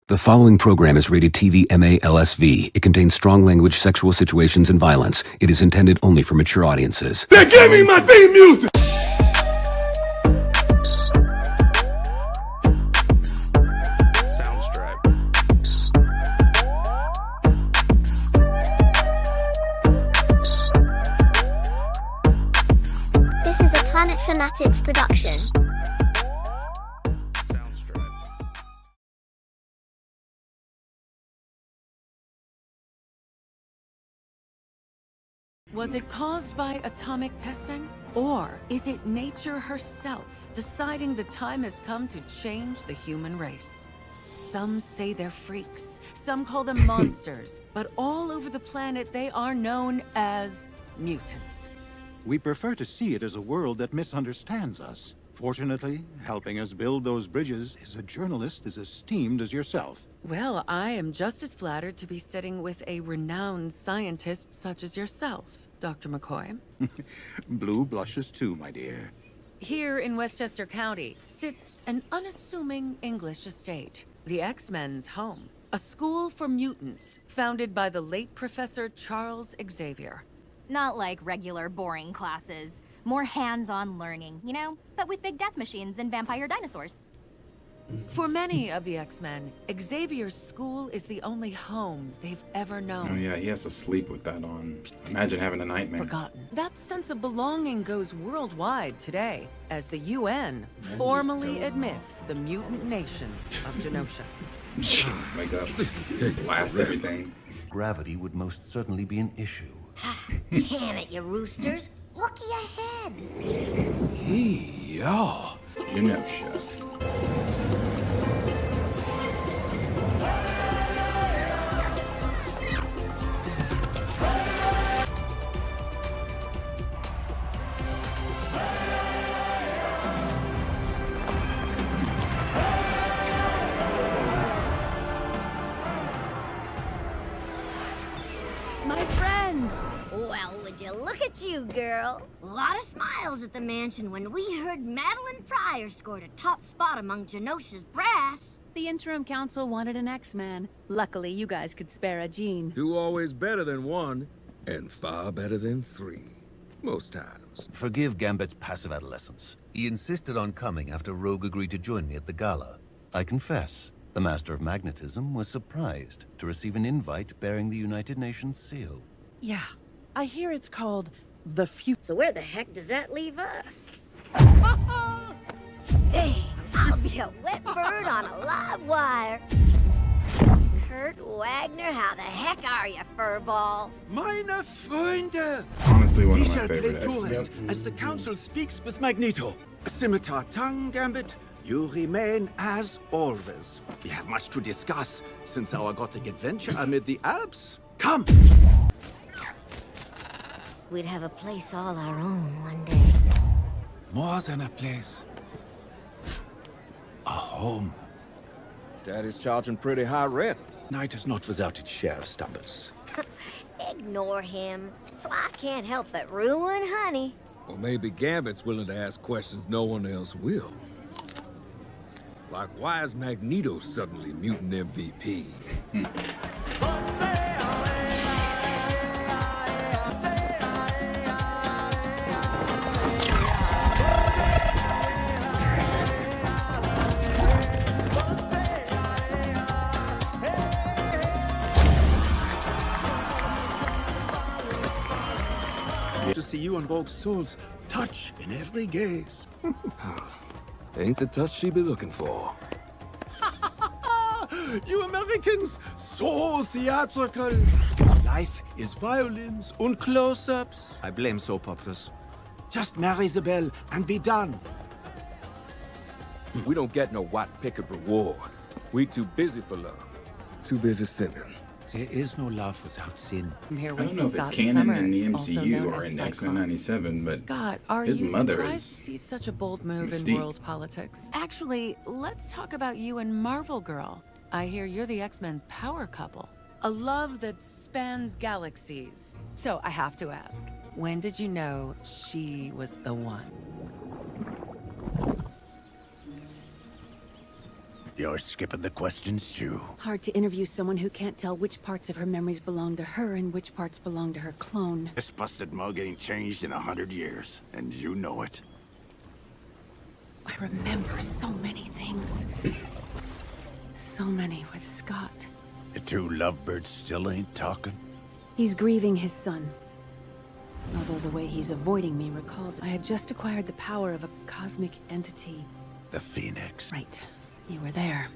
The following program is rated TV MA LSV. It contains strong language, sexual situations, and violence. It is intended only for mature audiences. They gave me my theme music! Soundstripe. This is a Planet Fanatics production. Was it caused by atomic testing? Or is it nature herself deciding the time has come to change the human race? Some say they're freaks, some call them monsters, but all over the planet they are known as mutants. We prefer to see it as a world that misunderstands us. Fortunately, helping us build those bridges is a journalist as esteemed as yourself. Well, I am just as flattered to be sitting with a renowned scientist such as yourself, Dr. McCoy. Blue blushes too, my dear. Here in Westchester County sits an unassuming English estate, the X-Men's home, a school for mutants founded by the late Professor Charles Xavier. Not like regular boring classes. More hands-on learning, you know? But with big death machines and vampire dinosaurs. For many of the X-Men, Xavier's school is the only home they've ever known. Oh yeah, he has to sleep with that on. Imagine having a nightmare. Forgotten. That sense of belonging goes worldwide today, as the UN formally admits the mutant nation of Genosha. Wake up. Blast everything. Gravity would most certainly be an issue. Can it, you roosters? Looky ahead. Hey-yo. Genosha. My friends! Well, would you look at you, girl? A lot of smiles at the mansion when we heard Madeline Pryor scored a top spot among Genosha's brass. The interim council wanted an X-Man. Luckily, you guys could spare a gene. Two always better than one, and far better than three. Most times. Forgive Gambit's passive adolescence. He insisted on coming after Rogue agreed to join me at the gala. I confess, the Master of Magnetism was surprised to receive an invite bearing the United Nations seal. Yeah, I hear it's called the Future. So where the heck does that leave us? Dang, I'll be a wet bird on a live wire. Kurt Wagner, how the heck are you, furball? Meine Freunde! Honestly, one We of my shall play favorite tourist X-Men. as the council speaks with Magneto. Scimitar tongue, Gambit. You remain as always. We have much to discuss since our gothic adventure amid the Alps. Come! We'd have a place all our own one day. More than a place. A home. Daddy's charging pretty high rent. Night is not without its share of stumbles. Ignore him. Fly can't help but ruin honey. Or maybe Gambit's willing to ask questions no one else will. Like, why is Magneto suddenly mutant MVP? To see you and Rogue's souls touch in every gaze. Ain't the touch she be looking for. You Americans, so theatrical. Life is violins and close-ups. I blame soap operas. Just marry the belle and be done. We don't get no white picket reward. We too busy for love. Too busy sinning. There is no love without sin. I don't know if it's canon in the MCU or in X-Men 97, but Scott, are his you mother surprised is to see such a bold move Mystique. in world politics? Actually, let's talk about you and Marvel Girl. I hear you're the X-Men's power couple. A love that spans galaxies. So I have to ask, when did you know she was the one? You're skipping the questions, too. Hard to interview someone who can't tell which parts of her memories belong to her and which parts belong to her clone. This busted mug ain't changed in 100 years, and you know it. I remember so many things. So many with Scott. The two lovebirds still ain't talking? He's grieving his son. Although the way he's avoiding me recalls I had just acquired the power of a cosmic entity. The Phoenix. Right. You were there.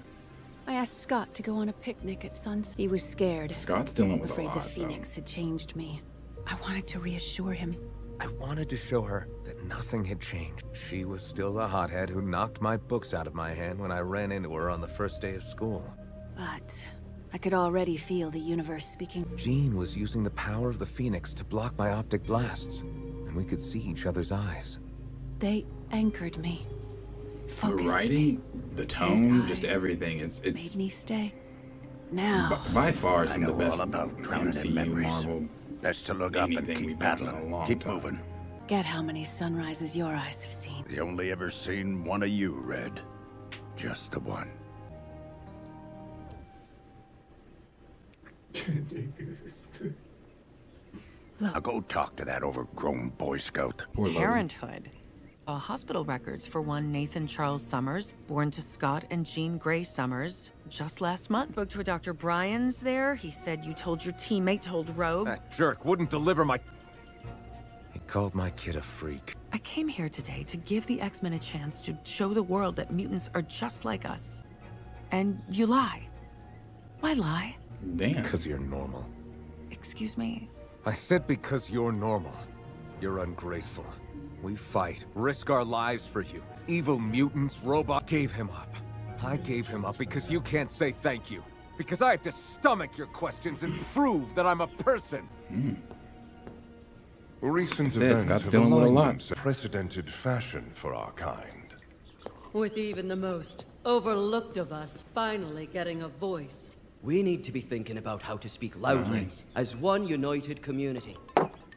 I asked Scott to go on a picnic at sunset. He was scared. Scott's dealing with a afraid lot, the Phoenix had changed me. I wanted to reassure him. I wanted to show her that nothing had changed. She was still the hothead who knocked my books out of my hand when I ran into her on the first day of school. But I could already feel the universe speaking. Jean was using the power of the Phoenix to block my optic blasts, and we could see each other's eyes. They anchored me. The writing, the tone, just everything. It's made me stay. Now, by far some of the best about drowning in MCU memories. Marvel. Best to look up and Anything keep we've done in a paddling. long Keep time. moving. get how many sunrises your eyes have seen. The only ever seen one of you, Red. Just the one. Now go talk to that overgrown Boy Scout. Parenthood. Hospital records for one Nathan Charles Summers, born to Scott and Jean Grey Summers, just last month. Spoke to a Dr. Bryan's there. He said you told your teammate told Rogue. That jerk wouldn't deliver my... He called my kid a freak. I came here today to give the X-Men a chance to show the world that mutants are just like us. And you lie. Why lie? Damn. Because you're normal. Excuse me? I said because you're normal. You're ungrateful. We fight, risk our lives for you. Evil mutants, robot, gave him up. I gave him up because you can't say thank you. Because I have to stomach your questions and prove that I'm a person. Recent That's it, events Scott's have dealing with a lot. aligned unprecedented fashion for our kind. With even the most overlooked of us finally getting a voice. We need to be thinking about how to speak loudly, Nice. as one united community.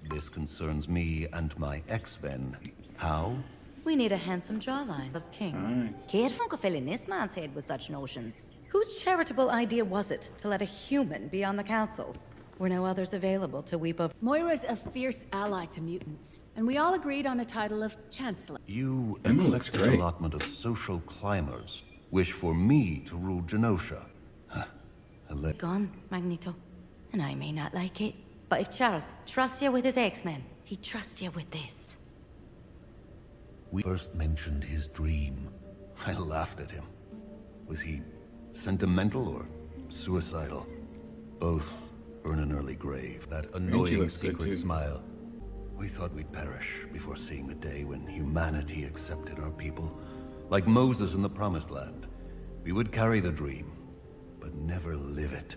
This concerns me and my X-Men. How? We need a handsome jawline of King. Kate Funk fill in this man's head with such notions. Whose charitable idea was it to let a human be on the council? Were no others available to weep over? Moira's a fierce ally to mutants, and we all agreed on a title of Chancellor. You, Emma an looks elected great. allotment of social climbers, wish for me to rule Genosha. Huh. Gone, Magneto. And I may not like it, but if Charles trusts you with his X-Men, he trusts you with this. We first mentioned his dream. I laughed at him. Was he sentimental or suicidal? Both earn an early grave. That annoying looks good, secret too. smile. We thought we'd perish before seeing the day when humanity accepted our people. Like Moses in the Promised Land. We would carry the dream, but never live it.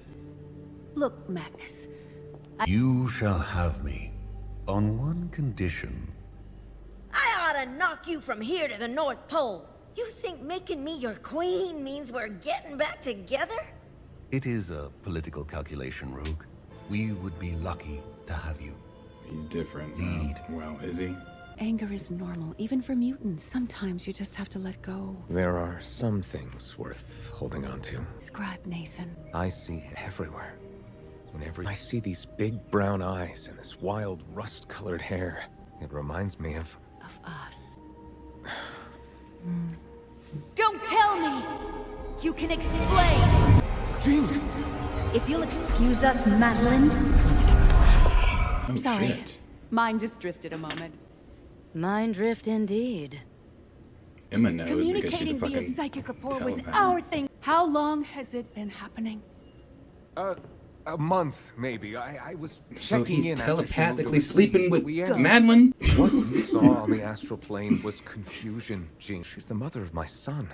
Look, Magnus. You shall have me, on one condition. I ought to knock you from here to the North Pole. You think making me your queen means we're getting back together? It is a political calculation, Rogue. We would be lucky to have you. He's different. Lead. Well, is he? Anger is normal, even for mutants. Sometimes you just have to let go. There are some things worth holding on to. Describe Nathan. I see him everywhere. Whenever I see these big brown eyes and this wild rust-colored hair, it reminds me of... Of us. Don't tell me! You can explain! Jean! If you'll excuse us, Madeline. Oh, Sorry. shit. Mine just drifted a moment. Mind drift indeed. Emma knows because she's a Communicating via fucking psychic rapport was telepath. our thing. How long has it been happening? A month, maybe. I was So checking he's in after she moved telepathically overseas, sleeping but with we ended. Madeline? What you saw on the astral plane was confusion, Jean. She's the mother of my son.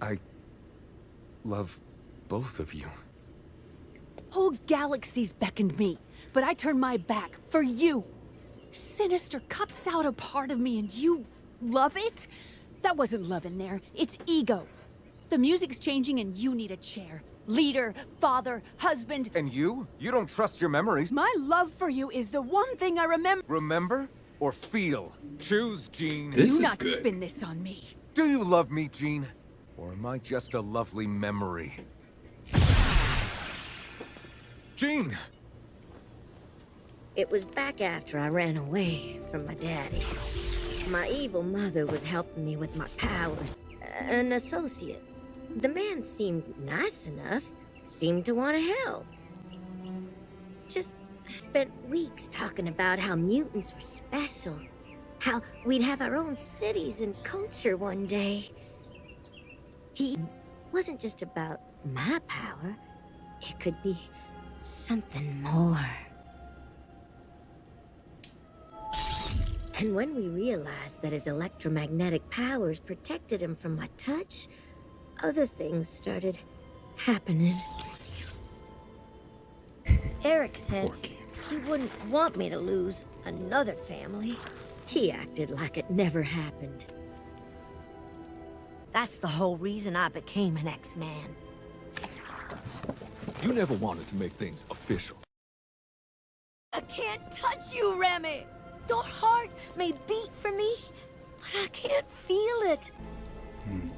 I love both of you. Whole galaxies beckoned me, but I turned my back for you. Sinister cuts out a part of me and you love it? That wasn't love in there, it's ego. The music's changing and you need a chair. Leader, father, husband. And you? You don't trust your memories. My love for you is the one thing I remember. Remember or feel? Choose, Jean. This Do is not good. spin this on me. Do you love me, Jean? Or am I just a lovely memory? Jean! It was back after I ran away from my daddy. My evil mother was helping me with my powers. An associate. The man seemed nice enough, seemed to want to help. Just spent weeks talking about how mutants were special, how we'd have our own cities and culture one day. He wasn't just about my power, it could be something more. And when we realized that his electromagnetic powers protected him from my touch, other things started happening. Eric said he wouldn't want me to lose another family. He acted like it never happened. That's the whole reason I became an X-Man. You never wanted to make things official. I can't touch you, Remy! Your heart may beat for me, but I can't feel it.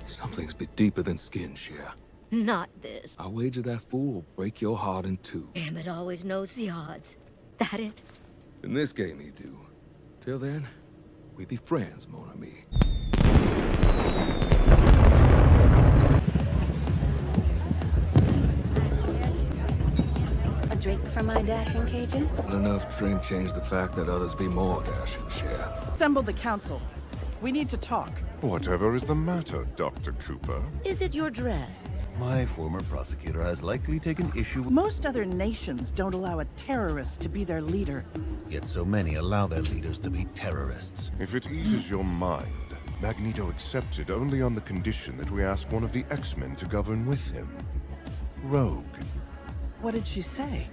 Something's a bit deeper than skin, Cher. Not this. I wager that fool will break your heart in two. Gambit always knows the odds. That it? In this game, he do. Till then, we be friends, mon ami. A drink for my dashing Cajun? Not enough drink changed the fact that others be more dashing, Cher. Assemble the council. We need to talk. Whatever is the matter, Dr. Cooper? Is it your dress? My former prosecutor has likely taken issue with... Most other nations don't allow a terrorist to be their leader. Yet so many allow their leaders to be terrorists. If it eases your mind, Magneto accepted only on the condition that we ask one of the X-Men to govern with him. Rogue. What did she say?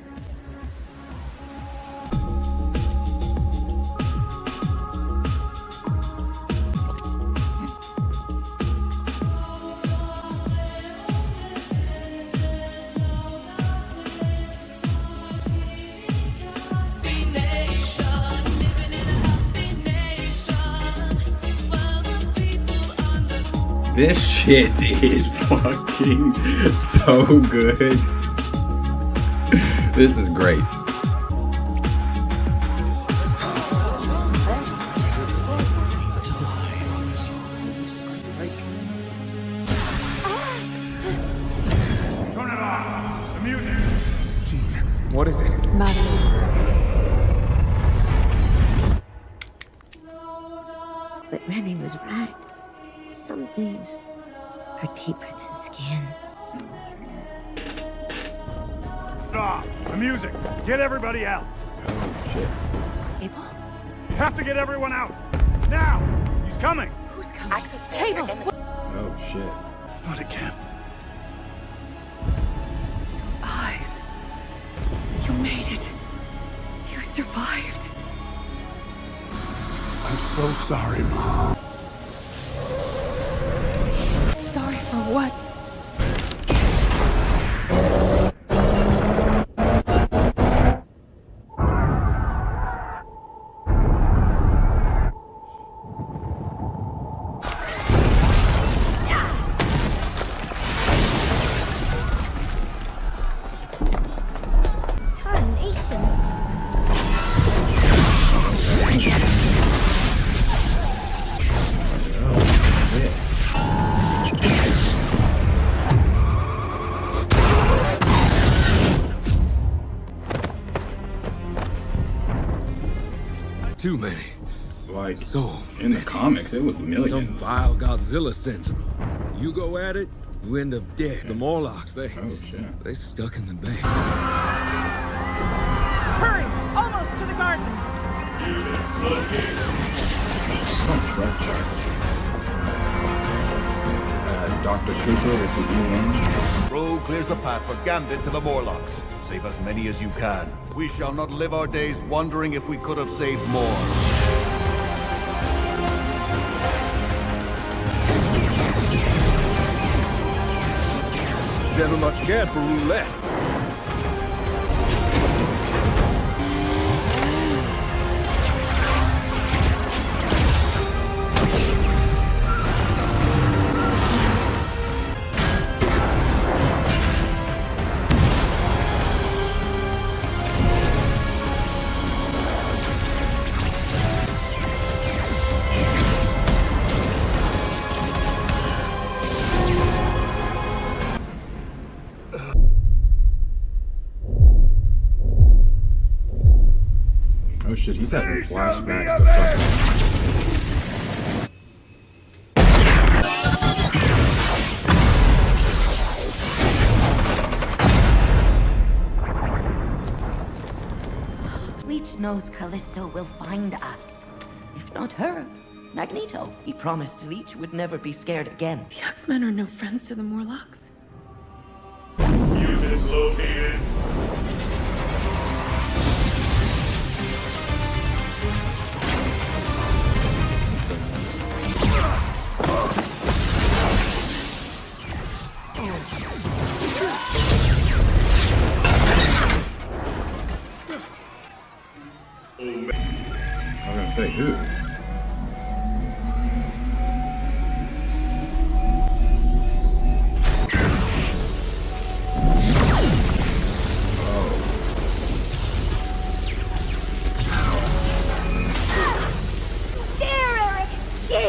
This shit is fucking so good. This is great. Turn it off! The music! What is it? But Remy was right. Some things are deeper than skin. Stop! The music! Get everybody out! Oh, shit. Abel? You have to get everyone out! Now! He's coming! Who's coming? Cable! Oh, shit. Not again. Eyes. You made it. You survived. I'm so sorry, Mom. Sorry for what? Too many. Like, so in the comics, it was millions. Some vile Godzilla sends them. You go at it, you end up dead. The Morlocks, they stuck in the base. Hurry! Almost to the gardens! I don't trust her. Dr. Cooper with the UN. Rogue clears a path for Gambit to the Morlocks. Save as many as you can. We shall not live our days wondering if we could have saved more. Never much cared for roulette. Oh shit, he's having flashbacks to fucking... Leech knows Callisto will find us. If not her, Magneto. He promised Leech would never be scared again. The X-Men are no friends to the Morlocks. Mutants located. I was gonna say who?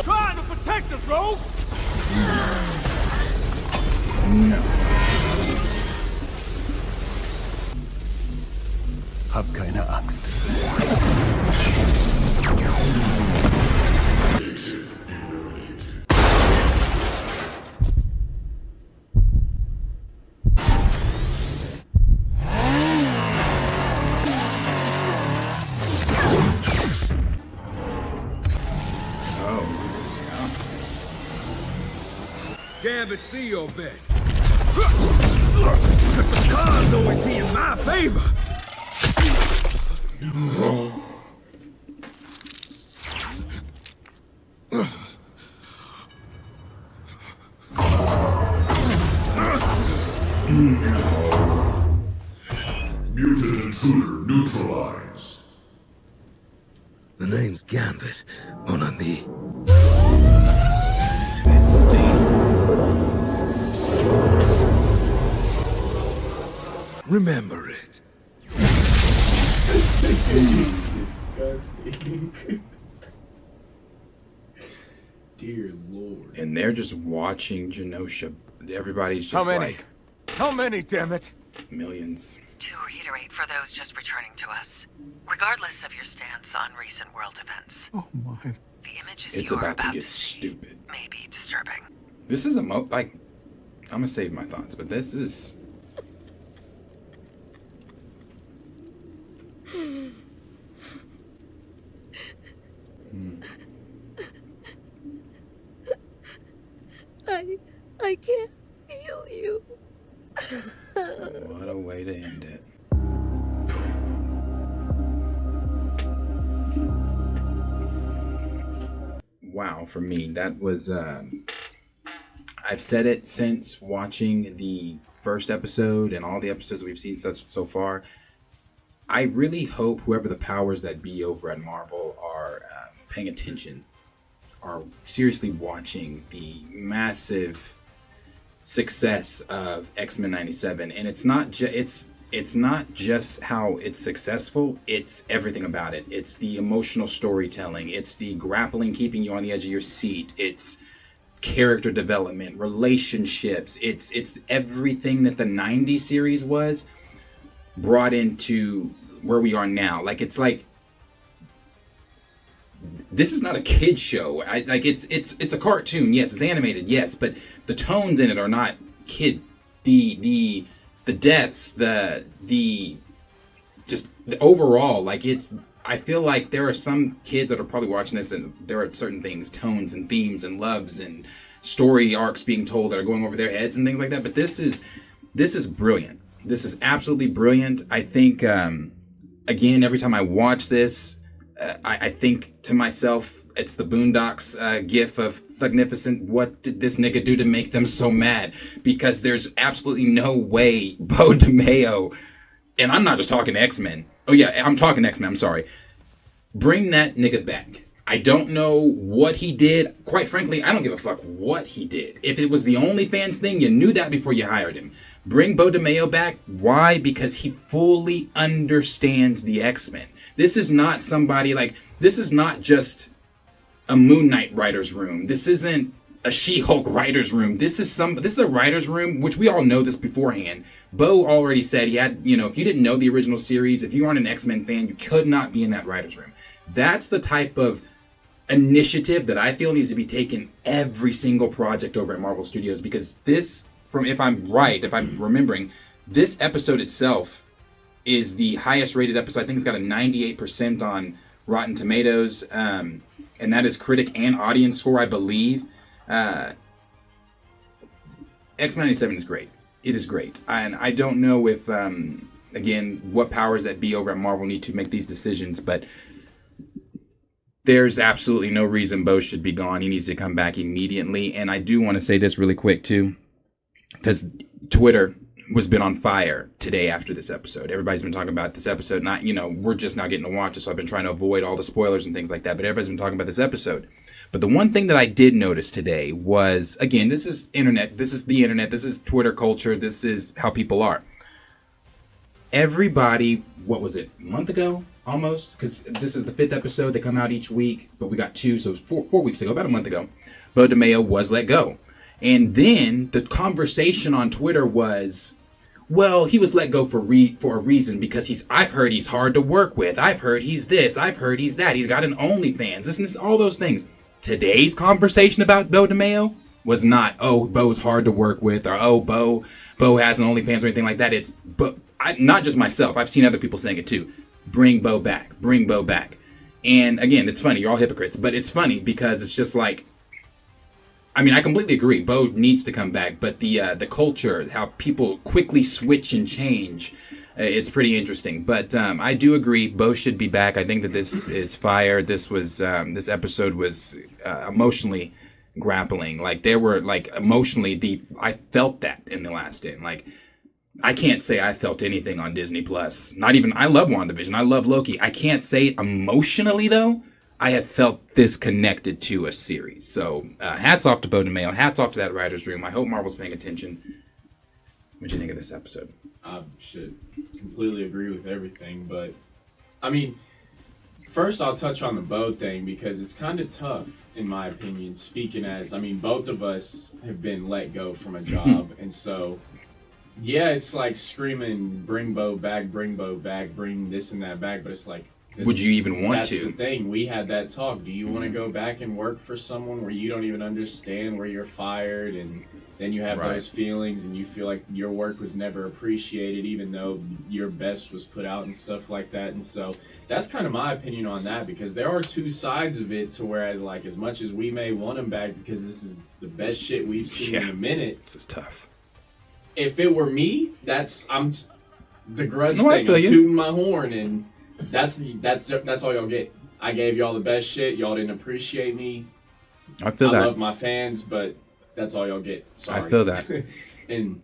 Trying to protect us, Rogue! No. Hab keine Angst. Gambit, see your bet. The cards always be in my favor. Mutant intruder neutralized. The name's Gambit, mon ami. Remember it. Disgusting. Dear Lord. And they're just watching Genosha. Everybody's just How many? like... How many, damn it? Millions. To reiterate for those just returning to us, regardless of your stance on recent world events, Oh my. the images It's you are about to about get to see stupid. may be disturbing. This is a like... I'm gonna save my thoughts, but this is... I can't feel you. What a way to end it. Wow, for me, that was... I've said it since watching the first episode and all the episodes we've seen so far. I really hope whoever the powers that be over at Marvel are paying attention, are seriously watching the massive success of X-Men 97. And it's not just how it's successful, it's everything about it. It's the emotional storytelling, it's the grappling, keeping you on the edge of your seat, it's character development, relationships, it's everything that the 90s series was brought into where we are now. Like, it's like, this is not a kid show. It's a cartoon, yes, it's animated, yes, but the tones in it are not kid. The deaths, the overall, like, it's, I feel like there are some kids that are probably watching this and there are certain things, tones and themes and loves and story arcs being told that are going over their heads and things like that. But this is brilliant. This is absolutely brilliant. I think, again, every time I watch this, I think to myself, it's the Boondocks gif of Thugnificent. What did this nigga do to make them so mad? Because there's absolutely no way Bo DeMayo, and I'm not just talking X-Men. Oh yeah, I'm talking X-Men, I'm sorry. Bring that nigga back. I don't know what he did. Quite frankly, I don't give a fuck what he did. If it was the OnlyFans thing, you knew that before you hired him. Bring Bo DeMayo back. Why? Because he fully understands the X-Men. This is not somebody like, this is not just a Moon Knight writer's room. This isn't a She-Hulk writer's room. This is a writer's room, which we all know this beforehand. Bo already said he had, if you didn't know the original series, if you aren't an X-Men fan, you could not be in that writer's room. That's the type of initiative that I feel needs to be taken every single project over at Marvel Studios, because this, if I'm remembering, this episode itself is the highest rated episode. I think it's got a 98% on Rotten Tomatoes, and that is critic and audience score, I believe. X-97 is great. It is great. And I don't know if, again, what powers that be over at Marvel need to make these decisions, but there's absolutely no reason Bo should be gone. He needs to come back immediately. And I do want to say this really quick, too, because Twitter was been on fire today after this episode. Everybody's been talking about this episode. Not, we're just not getting to watch it, so I've been trying to avoid all the spoilers and things like that. But everybody's been talking about this episode. But the one thing that I did notice today was, again, this is internet. This is the internet. This is Twitter culture. This is how people are. Everybody, what was it, a month ago? Almost, because this is the 5th episode. They come out each week, but we got 2, so it was 4 weeks ago, about a month ago. Bo DeMeo was let go. And then the conversation on Twitter was, well, he was let go for a reason, because I've heard he's hard to work with. I've heard he's this. I've heard he's that. He's got an OnlyFans. This, all those things. Today's conversation about Bo DeMeo was not, oh, Bo's hard to work with, or oh, Bo has an OnlyFans or anything like that. It's, but not just myself. I've seen other people saying it too. Bring Bo back. Bring Bo back. And again, it's funny. You're all hypocrites, but it's funny because it's just like, I mean, I completely agree. Bo needs to come back, but the culture, how people quickly switch and change, it's pretty interesting. But I do agree, Bo should be back. I think that this is fire. This episode was emotionally grappling. Like there were emotionally I felt that in the last end. Like I can't say I felt anything on Disney Plus. Not even, I love WandaVision. I love Loki. I can't say emotionally though, I have felt this connected to a series. So hats off to Bo DeMeo. Hats off to that writer's room. I hope Marvel's paying attention. What do you think of this episode? I should completely agree with everything, but I mean, first I'll touch on the Bo thing because it's kind of tough, in my opinion, speaking as, I mean, both of us have been let go from a job, and so, yeah, it's like screaming, bring Bo back, bring this and that back, but it's like, would you even want to? That's the thing. We had that talk. Do you want to go back and work for someone where you don't even understand where you're fired, and then you have those feelings and you feel like your work was never appreciated even though your best was put out and stuff like that? And so that's kind of my opinion on that, because there are two sides of it, to whereas like as much as we may want him back because this is the best shit we've seen in a minute. This is tough. If it were me, I'm the grudge thing. I'm tooting my horn, and that's all y'all get. I gave y'all the best shit. Y'all didn't appreciate me. I feel that. I love my fans, but that's all y'all get. Sorry. I feel that. And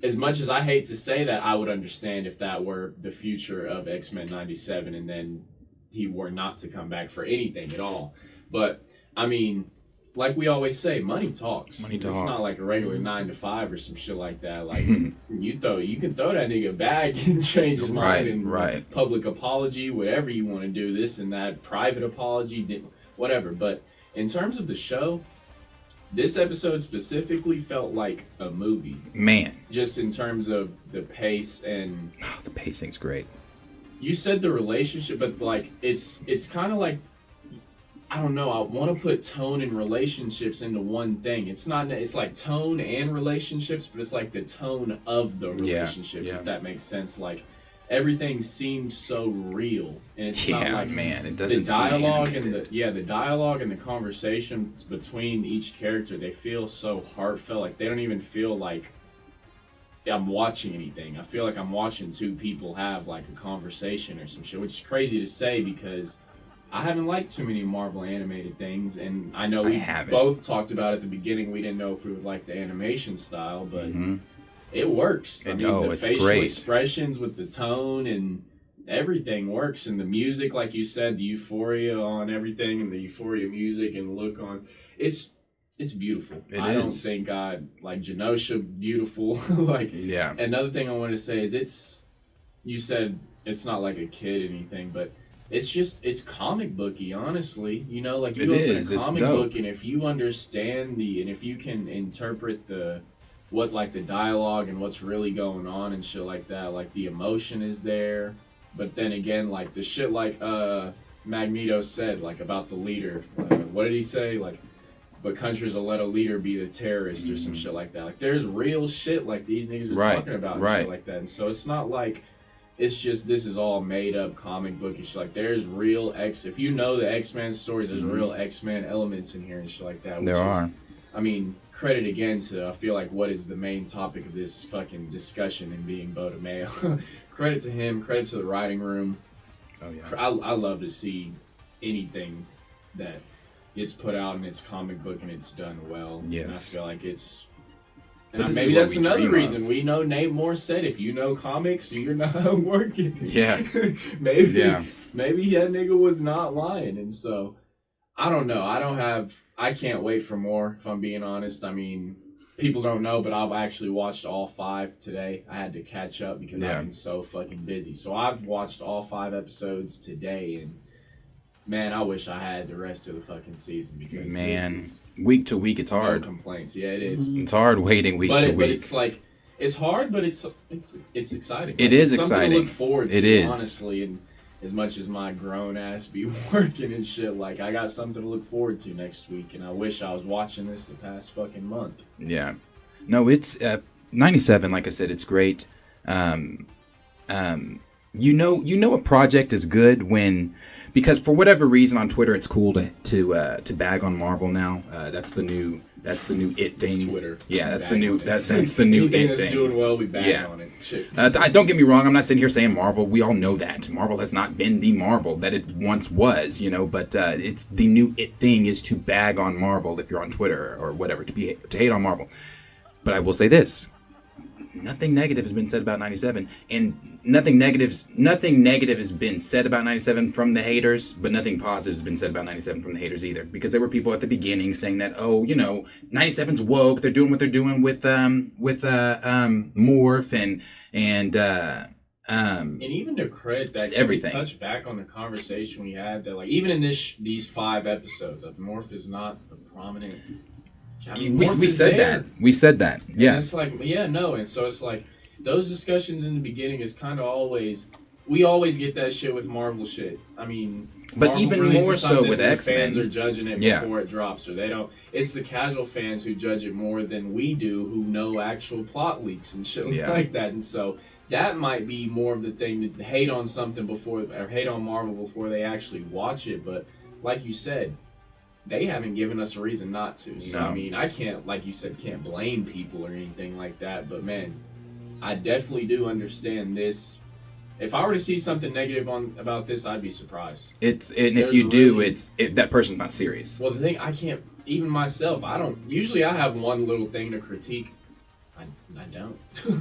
as much as I hate to say that, I would understand if that were the future of X-Men 97 and then he were not to come back for anything at all. But, I mean, like we always say, money talks. Money talks. It's not like a regular 9 to 5 or some shit like that. Like, you can throw that nigga back and change his mind and public apology, whatever you want to do, this and that, private apology, whatever. But in terms of the show, this episode specifically felt like a movie. Man. Just in terms of the pace and... Oh, the pacing's great. You said the relationship, but like it's kind of like, I don't know, I want to put tone and relationships into one thing. It's like tone and relationships, but it's like the tone of the relationships, if that makes sense. Like everything seems so real, and it's not like, man, it doesn't. The dialogue and the dialogue and the conversations between each character, they feel so heartfelt. Like they don't even feel like I'm watching anything. I feel like I'm watching two people have like a conversation or some shit, which is crazy to say because I haven't liked too many Marvel animated things, and I know we both talked about at the beginning. We didn't know if we would like the animation style, but it works. I mean, the facial expressions with the tone and everything works, and the music, like you said, the euphoria on everything, and the euphoria music and look on it's beautiful. I don't think like Genosha beautiful. Another thing I want to say is you said it's not like a kid anything, but it's comic booky, honestly. You know, like you It open is. a It's comic dope. book, and if you understand and if you can interpret what like the dialogue and what's really going on and shit like that, like the emotion is there. But then again, like the shit like Magneto said, like about the leader. What did he say? Like, but countries will let a leader be the terrorist or some shit like that. Like, there's real shit like these niggas are talking about and shit like that. And so it's not like it's just this is all made up comic bookish. Like, there's real if you know the X-Men stories, there's real X-Men elements in here and shit like that. Which There are. I mean, credit again to I feel like what is the main topic of this fucking discussion and being Boda Mayo. Credit to him. Credit to the writing room. Oh yeah. I love to see anything that gets put out and it's comic book and it's done well. Yes. And I feel like it's. But And this maybe is what that's we another dream reason of. we know Nate Moore said if you know comics, you're not working. Yeah. maybe Yeah. maybe that nigga was not lying, and so I don't know. I can't wait for more. If I'm being honest, I mean, people don't know, but I've actually watched all 5 today. I had to catch up because I've been so fucking busy. So I've watched all 5 episodes today, and man, I wish I had the rest of the fucking season because Man, this is week to week, it's hard. no complaints. Yeah, it is. It's hard waiting week to But week. it's like it's hard, but it's exciting. It Like, is it's something to exciting. look forward to, It is. honestly. And as much as my grown ass be working and shit, like I got something to look forward to next week, and I wish I was watching this the past fucking month. Yeah. No, it's 97. Like I said, it's great. You know a project is good when, because for whatever reason on Twitter it's cool to bag on Marvel now. That's the new it thing. It's Twitter. Yeah, that's Bag the new on it. that's the new Anything it that's thing. doing well, we bag Yeah. on it. Shit. Don't get me wrong. I'm not sitting here saying Marvel. We all know that Marvel has not been the Marvel that it once was, you know. But it's the new it thing is to bag on Marvel if you're on Twitter or whatever, to hate on Marvel. But I will say this: nothing negative has been said about 97, and nothing negative has been said about 97 from the haters, but nothing positive has been said about 97 from the haters either, because there were people at the beginning saying that, oh, you know, 97's woke, they're doing what they're doing with Morph and even to credit that, everything. can we touch back on the conversation we had that, like, even in these 5 episodes, Morph is not a prominent. I mean, we Morph is said there. that. We said that. Yeah. And it's like, yeah, no. And so it's like, those discussions in the beginning is kind of always, we always get that shit with Marvel shit. I mean, But Marvel even releases more so something with and the X-Men. fans are judging it Yeah. before it drops, or they don't. It's the casual fans who judge it more than we do, who know actual plot leaks and shit Yeah. like that. And so that might be more of the thing, to hate on something before, or hate on Marvel before they actually watch it. But like you said, they haven't given us a reason not to. So, No. I mean, I can't, like you said, can't blame people or anything like that. But, man, I definitely do understand this. If I were to see something negative about this, I'd be surprised. If There's you do, really- if that person's not serious. Well, the thing, I can't, even myself, I don't, usually I have one little thing to critique. I don't.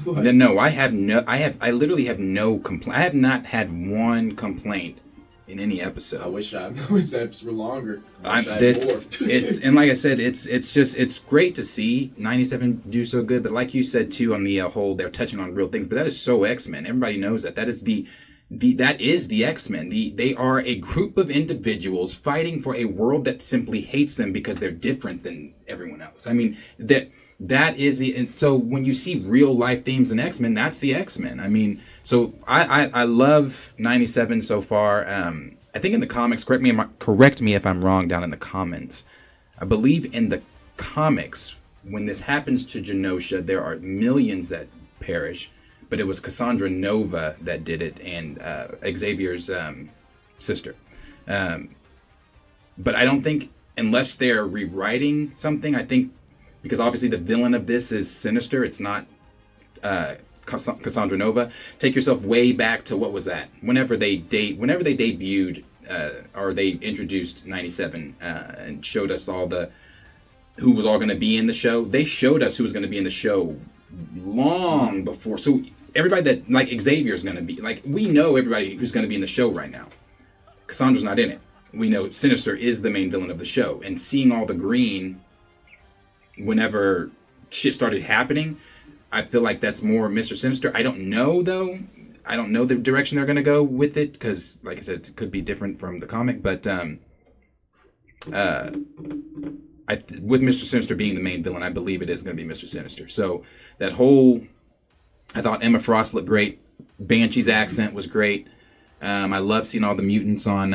Like, No, I literally have no complaint. I have not had one complaint in any episode. I wish the episodes were longer. I wish I had more. It's and like I said, it's great to see 97 do so good. But like you said too, on the whole, they're touching on real things. But that is so X-Men. Everybody knows that. That is the X-Men. They are a group of individuals fighting for a world that simply hates them because they're different than everyone else. I mean that is and so when you see real life themes in X-Men, that's the X-Men. I mean, so I love 97 so far. I think in the comics, correct me if I'm wrong down in the comments. I believe in the comics, when this happens to Genosha, there are millions that perish, but it was Cassandra Nova that did it, and Xavier's sister. But I don't think, unless they're rewriting something, I think, because obviously the villain of this is Sinister, it's not Cassandra Nova. Take yourself way back to, what was that? Whenever they debuted or they introduced 97 and showed us who was all going to be in the show. They showed us who was going to be in the show long before. So everybody that, like, Xavier's going to be, like, we know everybody who's going to be in the show right now. Cassandra's not in it. We know Sinister is the main villain of the show, and seeing all the green whenever shit started happening, I feel like that's more Mr. Sinister. I don't know, though. I don't know the direction they're going to go with it because, like I said, it could be different from the comic. But with Mr. Sinister being the main villain, I believe it is going to be Mr. Sinister. So that whole, I thought Emma Frost looked great. Banshee's accent was great. I love seeing all the mutants on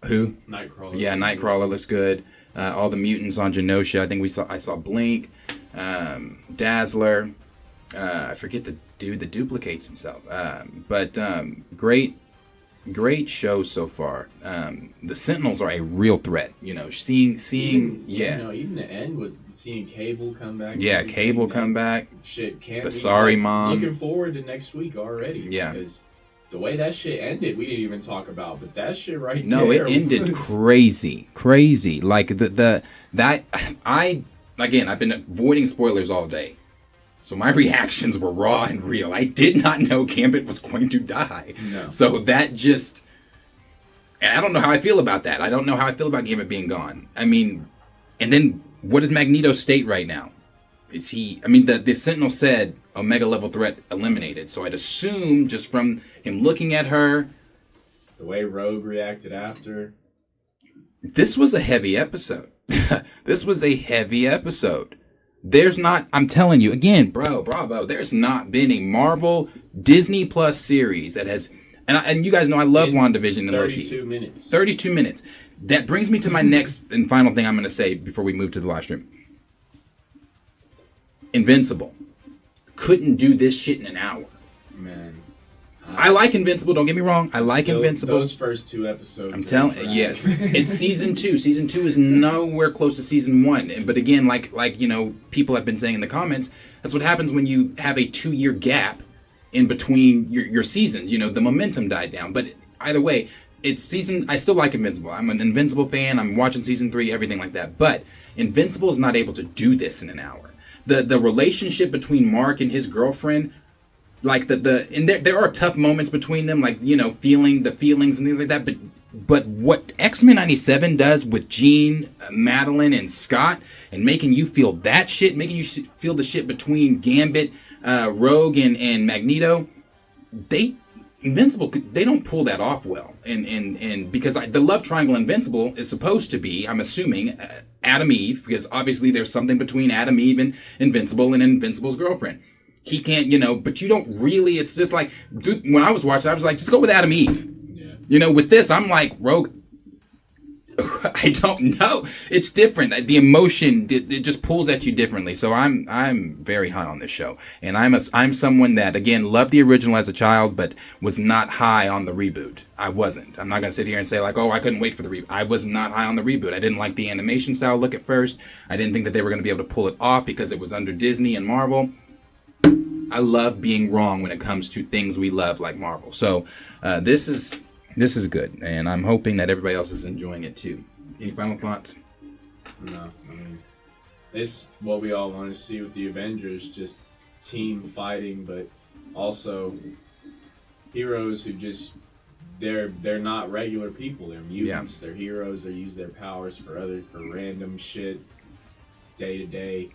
who? Nightcrawler. Yeah, Nightcrawler looks good. All the mutants on Genosha. I think I saw Blink, Dazzler. I forget the dude that duplicates himself. But great show so far. The Sentinels are a real threat. You know, seeing yeah. You know, even the end with seeing Cable come back. Yeah, Cable come back. Shit, can't the we, sorry like, mom. Looking forward to next week already. Yeah. Because the way that shit ended, we didn't even talk about, but that shit right No, there. it ended was... crazy. Like I've been avoiding spoilers all day. So my reactions were raw and real. I did not know Gambit was going to die. No. So that just... And I don't know how I feel about that. I don't know how I feel about Gambit being gone. I mean, and then what is Magneto's state right now? Is he... I mean, the Sentinel said Omega level threat eliminated. So I'd assume just from him looking at her... The way Rogue reacted after... This was a heavy episode. This was a heavy episode. There's not, I'm telling you, again, bravo, there's not been a Marvel Disney Plus series that has, and you guys know I love WandaVision and Loki. 32 minutes. 32 minutes. That brings me to my next and final thing I'm going to say before we move to the live stream. Invincible. Couldn't do this shit in an hour. Man. I like Invincible, don't get me wrong. I like Invincible. Those first 2 episodes. I'm telling you, yes. It's season 2. Season 2 is nowhere close to season 1. But again, like you know, people have been saying in the comments, that's what happens when you have a 2-year gap in between your seasons. You know, the momentum died down. But either way, I still like Invincible. I'm an Invincible fan. I'm watching season 3, everything like that. But Invincible is not able to do this in an hour. The relationship between Mark and his girlfriend, like and there are tough moments between them, like, you know, feeling the feelings and things like that. But what X-Men 97 does with Jean, Madeline, and Scott, and making you feel that shit, making you feel the shit between Gambit, Rogue, and Magneto, Invincible, they don't pull that off well. And because the love triangle Invincible is supposed to be, I'm assuming, Adam Eve, because obviously there's something between Adam Eve and Invincible and Invincible's girlfriend. He can't, you know, but you don't really, it's just like, dude, when I was watching, I was like, just go with Adam Eve. Yeah. You know, with this, I'm like, Rogue, I don't know. It's different. The emotion, it just pulls at you differently. So I'm very high on this show. And I'm someone that, again, loved the original as a child, but was not high on the reboot. I wasn't. I'm not going to sit here and say like, oh, I couldn't wait for the reboot. I was not high on the reboot. I didn't like the animation style look at first. I didn't think that they were going to be able to pull it off because it was under Disney and Marvel. I love being wrong when it comes to things we love like Marvel. So this is good, and I'm hoping that everybody else is enjoying it too. Any final thoughts? No, I mean, it's what we all want to see with the Avengers, just team fighting, but also heroes who just they're not regular people. They're mutants. Yeah. They're heroes. They use their powers for random shit, day to day.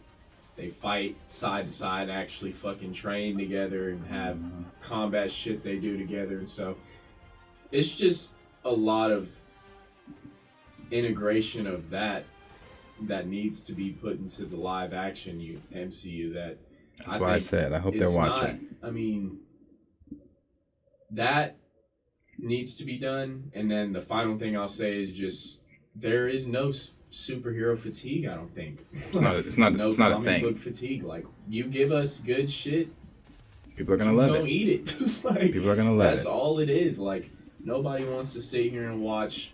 They fight side to side, actually fucking train together and have combat shit they do together. And so it's just a lot of integration of that needs to be put into the live action MCU. That's why I said I hope they're watching. I mean, that needs to be done. And then the final thing I'll say is just there is no superhero fatigue. I don't think it's not a thing. Book fatigue. Like, you give us good shit, people are gonna love it. Don't eat it. Like, people are gonna love it. That's all it is. Like, nobody wants to sit here and watch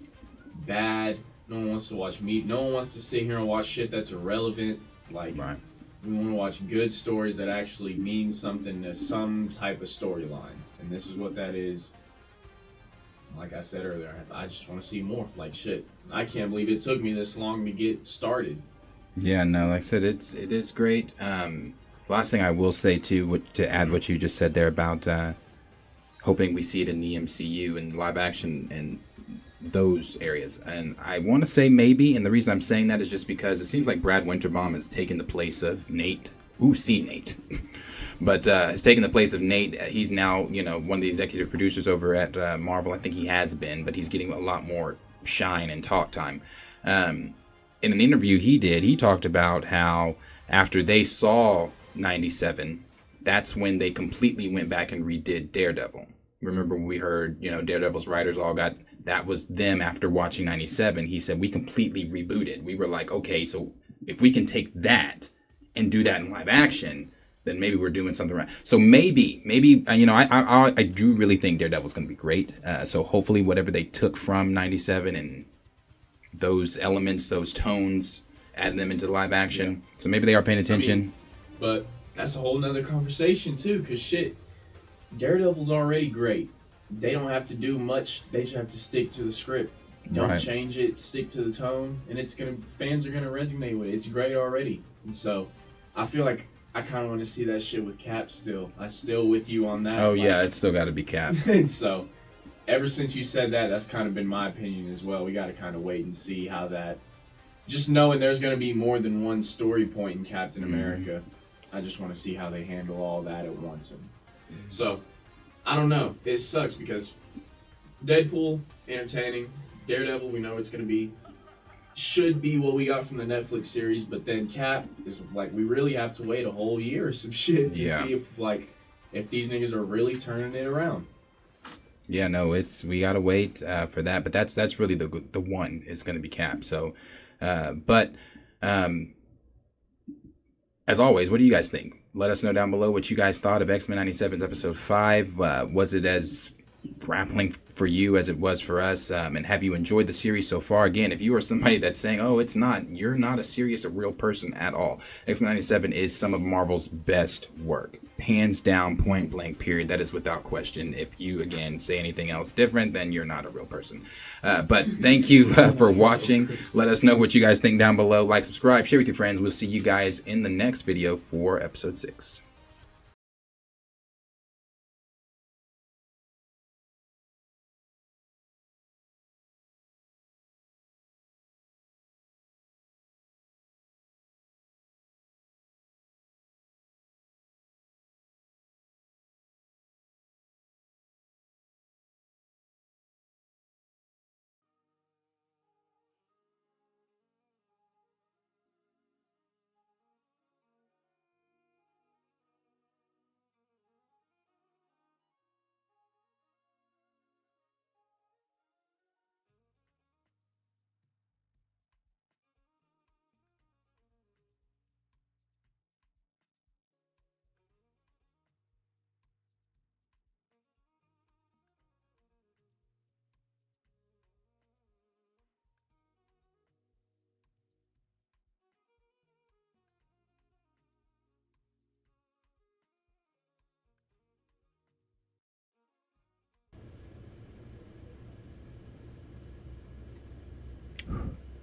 bad. No one wants to watch meat. No one wants to sit here and watch shit that's irrelevant. Like, right. We want to watch good stories that actually mean something to some type of storyline, and this is what that is. Like I said earlier, I just want to see more. Like, shit, I can't believe it took me this long to get started. Yeah, no, like I said, it is great. Last thing I will say too, to add what you just said there about hoping we see it in the MCU and live action and those areas. And I want to say maybe, and the reason I'm saying that is just because it seems like Brad Winterbaum has taken the place of Nate see Nate. But has taken the place of Nate. He's now, one of the executive producers over at Marvel. I think he has been, but he's getting a lot more shine and talk time. In an interview he did, he talked about how after they saw 97, that's when they completely went back and redid Daredevil. Remember when we heard, Daredevil's writers all got, that was them after watching 97. He said, we completely rebooted. We were like, okay, so if we can take that and do that in live action, then maybe we're doing something right. So maybe, I do really think Daredevil's going to be great. So hopefully whatever they took from 97 and those elements, those tones, add them into live action. Yeah. So maybe they are paying attention. But that's a whole nother conversation too, because Daredevil's already great. They don't have to do much. They just have to stick to the script. Don't change it. Stick to the tone, and fans are gonna resonate with it. It's great already, and so I feel like I kind of want to see that shit with Cap still. I'm still with you on that. Oh, yeah, it's still got to be Cap. And so, ever since you said that, that's kind of been my opinion as well. We got to kind of wait and see how that... Just knowing there's going to be more than one story point in Captain America, I just want to see how they handle all that at once. And so, I don't know. It sucks because Deadpool, entertaining. Daredevil, we know it's going to be... should be what we got from the Netflix series, but then Cap is like, we really have to wait a whole year or some shit to see if these niggas are really turning it around. Yeah, no, we gotta wait for that, but that's really the one is gonna be Cap. So, but as always, what do you guys think? Let us know down below what you guys thought of X-Men 97's episode 5. Was it as grappling for you as it was for us, and have you enjoyed the series so far? Again, if you are somebody that's saying, oh, it's not, you're not a serious, a real person at all. X-Men 97 is some of Marvel's best work, hands down, point blank, period. That is without question. If you again say anything else different, then you're not a real person. But thank you for watching. Let us know what you guys think down below. Like, subscribe, share with your friends. We'll see you guys in the next video for episode 6.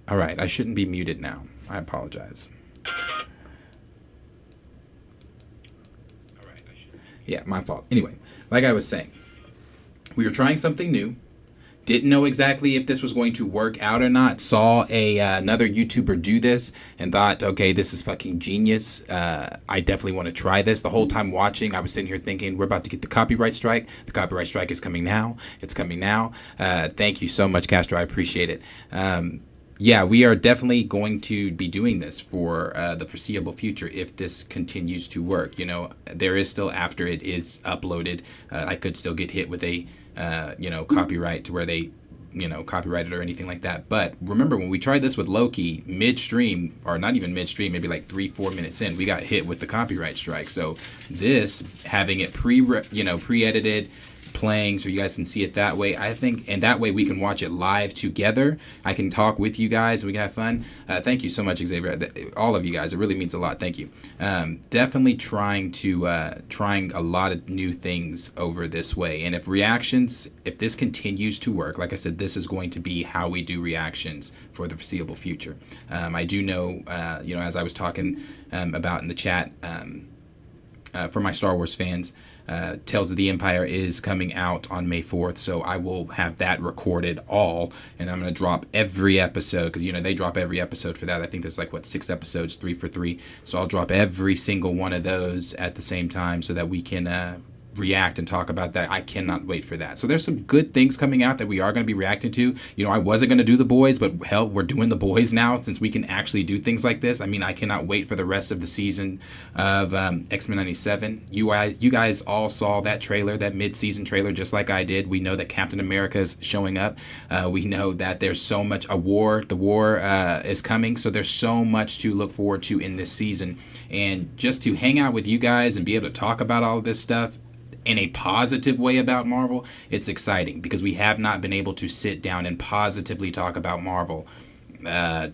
All right, I shouldn't be muted now. I apologize. Yeah, my fault. Anyway, like I was saying, we were trying something new. Didn't know exactly if this was going to work out or not. Saw another YouTuber do this and thought, okay, this is fucking genius. I definitely want to try this. The whole time watching, I was sitting here thinking, we're about to get the copyright strike. The copyright strike is coming now. It's coming now. Thank you so much, Castro. I appreciate it. Yeah, we are definitely going to be doing this for the foreseeable future if this continues to work. You know, there is still, after it is uploaded, I could still get hit with a, copyright to where they, copyrighted or anything like that. But remember, when we tried this with Loki midstream, or not even midstream, maybe like 3-4 minutes in, we got hit with the copyright strike. So this, having it pre-edited, playing so you guys can see it that way, I think, and that way we can watch it live together. I can talk with you guys, we can have fun. Thank you so much, Xavier, all of you guys, it really means a lot. Thank you. Definitely trying a lot of new things over this way, and if this continues to work, like I said, this is going to be how we do reactions for the foreseeable future. I do know, as I was talking about in the chat, for my Star Wars fans. Tales of the Empire is coming out on May 4th, so I will have that recorded all, and I'm going to drop every episode, because, you know, they drop every episode for that. I think there's like, 6 episodes, 3 for 3. So I'll drop every single one of those at the same time so that we can react and talk about that. I cannot wait for that. So there's some good things coming out that we are going to be reacting to. You know, I wasn't going to do The Boys, but hell, we're doing The Boys now since we can actually do things like this. I mean, I cannot wait for the rest of the season of X-Men 97. You guys all saw that trailer, that mid-season trailer, just like I did. We know that Captain America is showing up. We know that there's so much, the war is coming. So there's so much to look forward to in this season. And just to hang out with you guys and be able to talk about all of this stuff in a positive way about Marvel, it's exciting, because we have not been able to sit down and positively talk about Marvel in a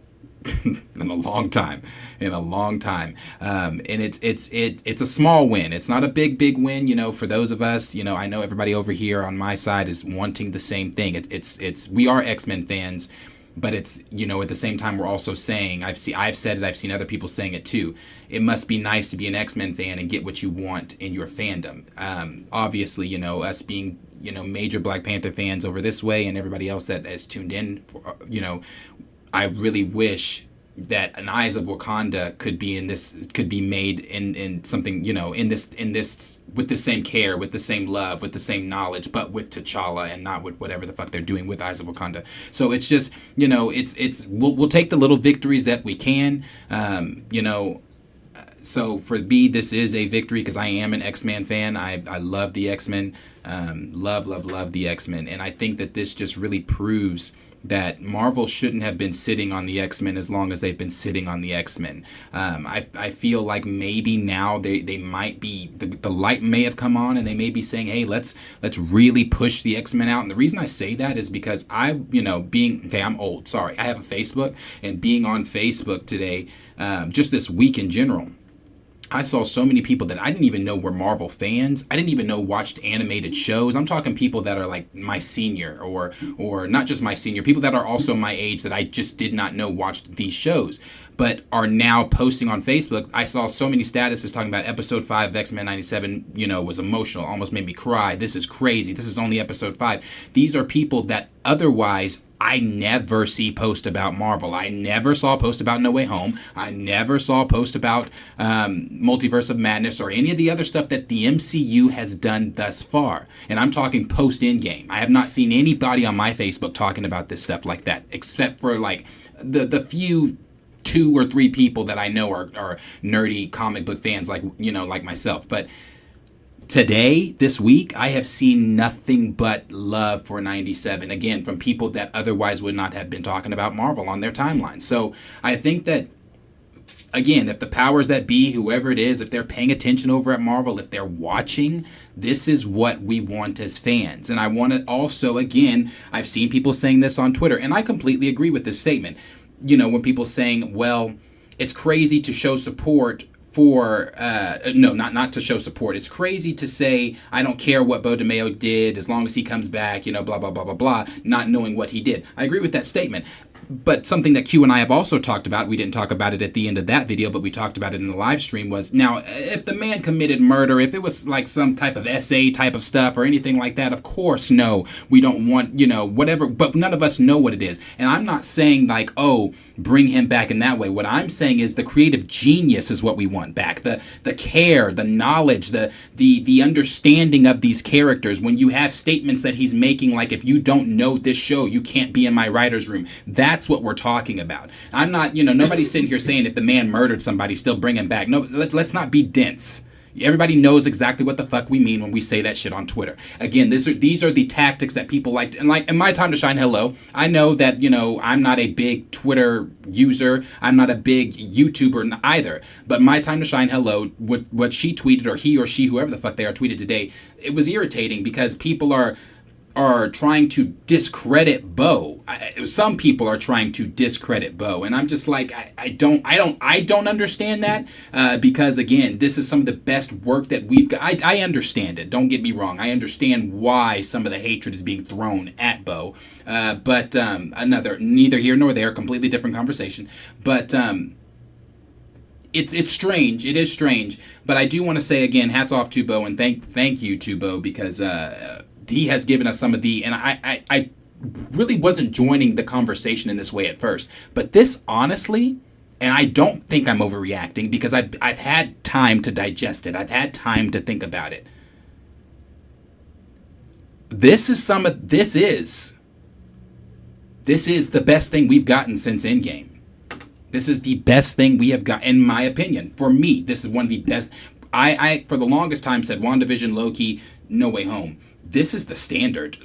long time. And it's a small win. It's not a big win, you know, for those of us, you know. I know everybody over here on my side is wanting the same thing. It's we are X-Men fans, but it's, you know, at the same time, we're also saying, I've said it, I've seen other people saying it too, it must be nice to be an X-Men fan and get what you want in your fandom. Obviously, you know, us being, you know, major Black Panther fans over this way, and everybody else that has tuned in, you know, I really wish that an Eyes of Wakanda could be made in something, you know, in this with the same care, with the same love, with the same knowledge, but with T'Challa and not with whatever the fuck they're doing with Eyes of Wakanda. So it's just, you know, we'll take the little victories that we can, you know. So for me, this is a victory, because I am an X-Men fan. I love the X-Men, love the X-Men, and I think that this just really proves that Marvel shouldn't have been sitting on the X-Men as long as they've been sitting on the X-Men. I feel like maybe now they might be, the light may have come on, and they may be saying, hey, let's really push the X-Men out. And the reason I say that is because I'm old, sorry. I have a Facebook, and being on Facebook today, just this week in general, I saw so many people that I didn't even know were Marvel fans. I didn't even know watched animated shows. I'm talking people that are like my senior, or not just my senior, people that are also my age that I just did not know watched these shows, but are now posting on Facebook. I saw so many statuses talking about episode 5 of X-Men 97, you know, was emotional, almost made me cry. This is crazy. This is only episode 5. These are people that otherwise I never see post about Marvel. I never saw a post about No Way Home. I never saw a post about Multiverse of Madness or any of the other stuff that the MCU has done thus far. And I'm talking post Endgame. I have not seen anybody on my Facebook talking about this stuff like that, except for like the few 2 or 3 people that I know are nerdy comic book fans, like, you know, like myself. But today, this week, I have seen nothing but love for 97. Again, from people that otherwise would not have been talking about Marvel on their timeline. So I think that, again, if the powers that be, whoever it is, if they're paying attention over at Marvel, if they're watching, this is what we want as fans. And I want to also, again, I've seen people saying this on Twitter, and I completely agree with this statement. You know, when people saying, well, it's crazy to show support for, no, not to show support. It's crazy to say, I don't care what Bo DeMeo did as long as he comes back, you know, blah, blah, blah, blah, blah, not knowing what he did. I agree with that statement. But something that Q and I have also talked about, we didn't talk about it at the end of that video, but we talked about it in the live stream, was, now, if the man committed murder, if it was like some type of SA type of stuff or anything like that, of course, no, we don't want, you know, whatever, but none of us know what it is. And I'm not saying like, oh, bring him back in that way. What I'm saying is the creative genius is what we want back. The care, the knowledge, the understanding of these characters. When you have statements that he's making, like, if you don't know this show, you can't be in my writer's room. That's what we're talking about. I'm not, you know, nobody's sitting here saying if the man murdered somebody, still bring him back. No, let's not be dense. Everybody knows exactly what the fuck we mean when we say that shit on Twitter. Again, these are the tactics that people like. And like, in my time to shine, hello. I know that, you know, I'm not a big Twitter user. I'm not a big YouTuber either. But my time to shine, hello, what she tweeted, or he or she, whoever the fuck they are, tweeted today, it was irritating because people are trying to discredit Bo. Some people are trying to discredit Bo, and I'm just like, I don't understand that, because again, this is some of the best work that we've got. I understand it. Don't get me wrong. I understand why some of the hatred is being thrown at Bo, but neither here nor there. Completely different conversation. But it's strange. It is strange, but I do want to say again, hats off to Bo, and thank you to Bo, because he has given us some of the, and I really wasn't joining the conversation in this way at first, but this honestly, and I don't think I'm overreacting because I've had time to digest it. I've had time to think about it. This is the best thing we've gotten since Endgame. This is the best thing we have got, in my opinion. For me, this is one of the best. I for the longest time said WandaVision, Loki, No Way Home. This is the standard.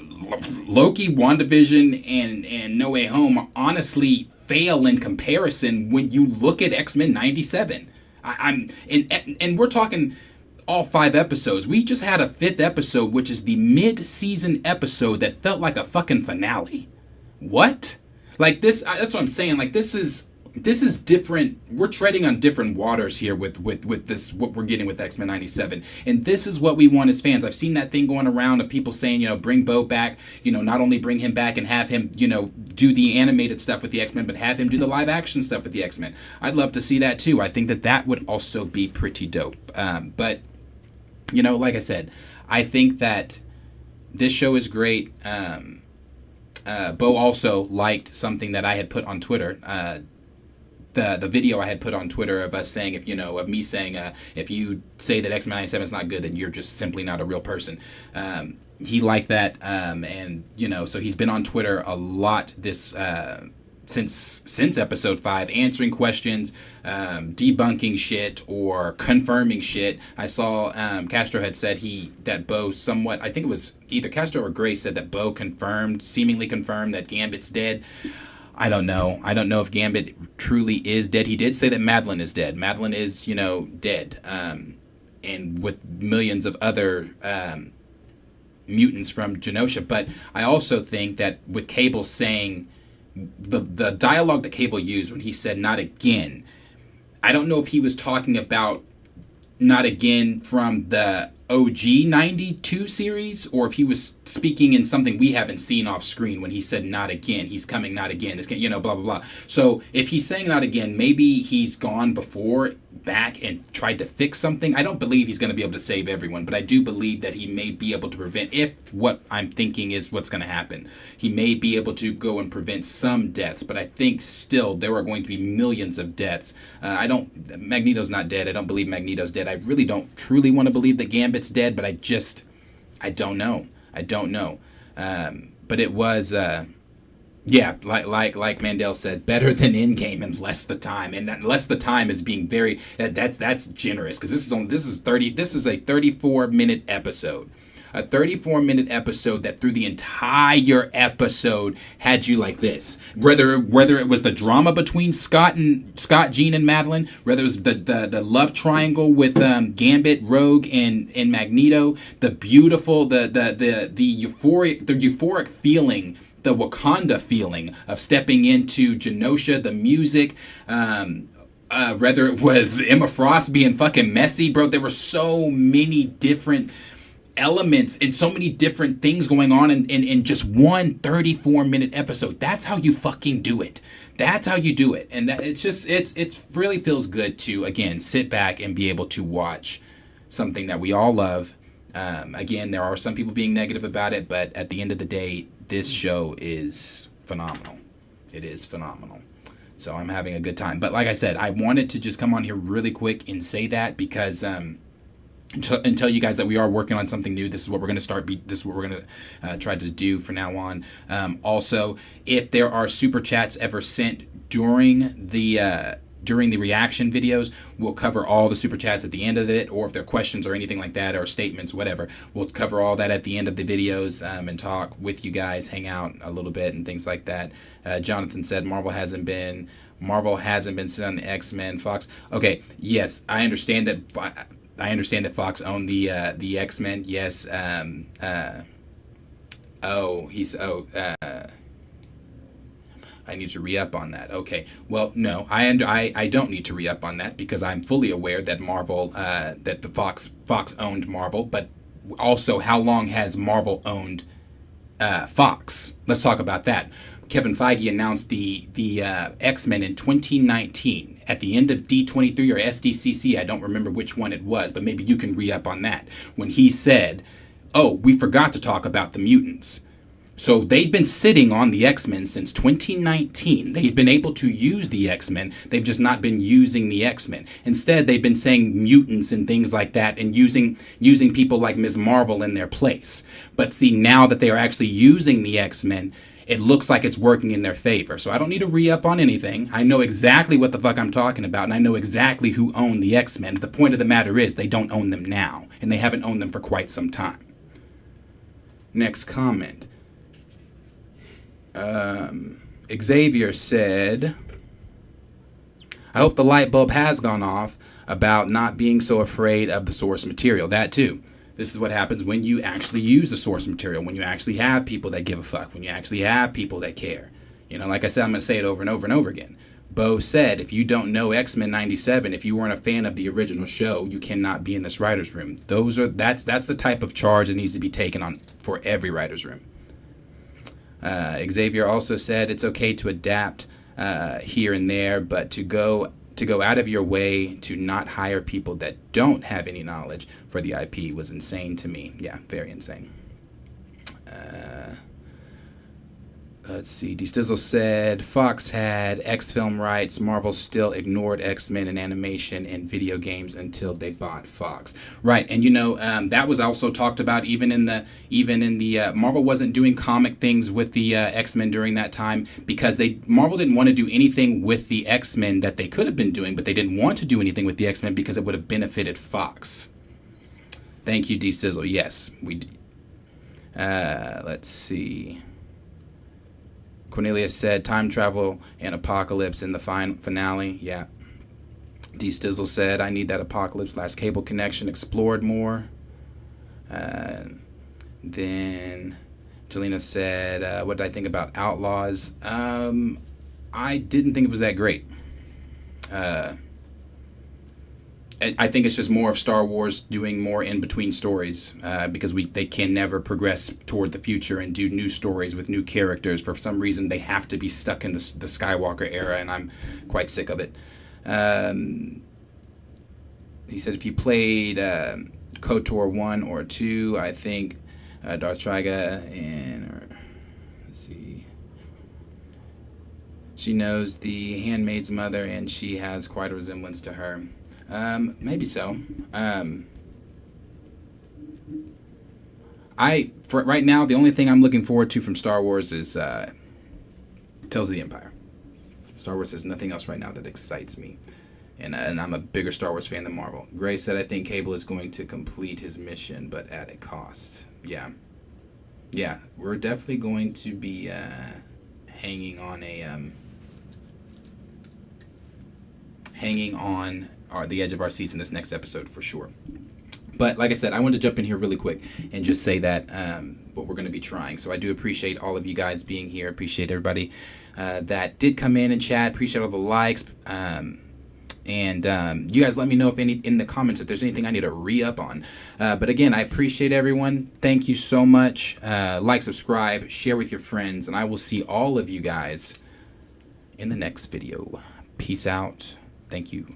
Loki, WandaVision, and No Way Home honestly fail in comparison when you look at X-Men 97. And we're talking all 5 episodes. We just had a 5th episode, which is the mid-season episode that felt like a fucking finale. What? Like this, that's what I'm saying. Like this is different. We're treading on different waters here with this, what we're getting with X-Men 97. And this is what we want as fans. I've seen that thing going around of people saying, bring Bo back, not only bring him back and have him, do the animated stuff with the X-Men, but have him do the live action stuff with the X-Men. I'd love to see that too. I think that would also be pretty dope. But, like I said, I think that this show is great. Bo also liked something that I had put on Twitter. The video I had put on Twitter of us saying, of me saying, if you say that X-Men 97 is not good, then you're just simply not a real person. He liked that, and so he's been on Twitter a lot this since episode 5, answering questions, debunking shit or confirming shit. I saw Castro had said that Bo somewhat, I think it was either Castro or Gray said that Bo seemingly confirmed that Gambit's dead. I don't know. I don't know if Gambit truly is dead. He did say that Madeline is dead. Madeline is, dead. And with millions of other mutants from Genosha. But I also think that with Cable saying, the dialogue that Cable used when he said "not again," I don't know if he was talking about "not again" from the OG 92 series, or if he was speaking in something we haven't seen off screen when he said "not again." He's coming, not again. This, blah blah blah. So if he's saying "not again," maybe he's gone before, back, and tried to fix something. I don't believe he's going to be able to save everyone, but I do believe that he may be able to prevent, if what I'm thinking is what's going to happen, he may be able to go and prevent some deaths, but I think still there are going to be millions of deaths. Magneto's not dead. I don't believe Magneto's dead. I really don't truly want to believe that Gambit's dead, but I don't know. I don't know. But it was, yeah, like Mandel said, better than Endgame in less the time, and that less the time is being very that's generous, because this is a 34-minute episode, a 34-minute episode that through the entire episode had you like this. Whether it was the drama between Scott, Jean, and Madeline, whether it was the love triangle with Gambit, Rogue, and Magneto, the beautiful the euphoric feeling, the Wakanda feeling of stepping into Genosha, the music, whether it was Emma Frost being fucking messy, bro. There were so many different elements and so many different things going on in just one 34-minute episode. That's how you fucking do it. That's how you do it. And that it's really feels good to, again, sit back and be able to watch something that we all love. Again, there are some people being negative about it, but at the end of the day, this show is phenomenal. It is phenomenal. So I'm having a good time. But like I said, I wanted to just come on here really quick and say that because and tell you guys that we are working on something new. This is what we're going to start. This is what we're going to try to do from now on. Also, if there are super chats ever sent during the reaction videos, we'll cover all the super chats at the end of it, or if there are questions or anything like that, or statements, whatever, we'll cover all that at the end of the videos and talk with you guys, hang out a little bit and things like that. Jonathan said Marvel hasn't been sitting on the X-Men. Fox. Okay, yes, I understand that Fox owned the X-Men. Yes. I need to re-up on that. Okay. Well, no, I don't need to re-up on that because I'm fully aware that Marvel, that the Fox owned Marvel, but also how long has Marvel owned Fox? Let's talk about that. Kevin Feige announced the X-Men in 2019 at the end of D23 or SDCC. I don't remember which one it was, but maybe you can re-up on that. When he said, "Oh, we forgot to talk about the mutants." So they've been sitting on the X-Men since 2019. They've been able to use the X-Men. They've just not been using the X-Men. Instead, they've been saying mutants and things like that and using people like Ms. Marvel in their place. But see, now that they are actually using the X-Men, it looks like it's working in their favor. So I don't need to re-up on anything. I know exactly what the fuck I'm talking about, and I know exactly who owned the X-Men. The point of the matter is they don't own them now, and they haven't owned them for quite some time. Next comment. Xavier said, "I hope the light bulb has gone off about not being so afraid of the source material." That too. This is what happens when you actually use the source material, when you actually have people that give a fuck, when you actually have people that care. You know, like I said, I'm going to say it over and over and over again. Bo said, if you don't know X-Men 97, if you weren't a fan of the original show, you cannot be in this writer's room. That's the type of charge that needs to be taken on for every writer's room. Xavier also said it's okay to adapt here and there, but to go out of your way to not hire people that don't have any knowledge for the IP was insane to me. Yeah, very insane. Let's see. D-Stizzle said, Fox had X-Film rights. Marvel still ignored X-Men in animation and video games until they bought Fox. Right, and you know, that was also talked about even in the Marvel wasn't doing comic things with the X-Men during that time because Marvel didn't want to do anything with the X-Men that they could have been doing, but they didn't want to do anything with the X-Men because it would have benefited Fox. Thank you, D-Sizzle. Yes, we. Let's see. Cornelia said time travel and apocalypse in the finale. Yeah. D Stizzle said I need that apocalypse last cable connection explored more. Then Jelena said, what did I think about Outlaws? I didn't think it was that great. I think it's just more of Star Wars doing more in-between stories because they can never progress toward the future and do new stories with new characters. For some reason, they have to be stuck in the Skywalker era, and I'm quite sick of it. He said if you played KOTOR 1 or 2, I think Darth Triga let's see. She knows the Handmaid's mother, and she has quite a resemblance to her. Maybe so. For right now, the only thing I'm looking forward to from Star Wars is Tales of the Empire. Star Wars has nothing else right now that excites me. And I'm a bigger Star Wars fan than Marvel. Gray said, I think Cable is going to complete his mission, but at a cost. Yeah. Yeah, we're definitely going to be hanging on the edge of our seats in this next episode for sure. But like I said, I wanted to jump in here really quick and just say that what we're going to be trying. So I do appreciate all of you guys being here. Appreciate everybody that did come in and chat. Appreciate all the likes. And you guys let me know in the comments if there's anything I need to re-up on. But again, I appreciate everyone. Thank you so much. Like, subscribe, share with your friends, and I will see all of you guys in the next video. Peace out. Thank you.